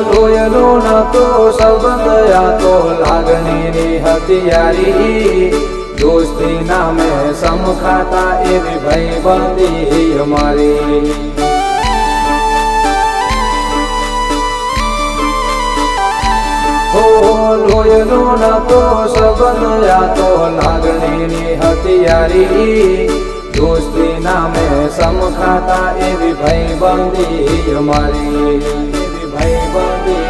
લોયનો નતો સંબંધ આ તો લાગણીની હથિયારી દોસ્તી નામે સમખાતા એવી ભાઈબંધી અમારી લોયનો નતો સંબંધ આ તો લાગણીની હથિયારી દોસ્તી નામે સમખાતા એવી ભાઈબંધી અમારી એવી ભાઈબંધી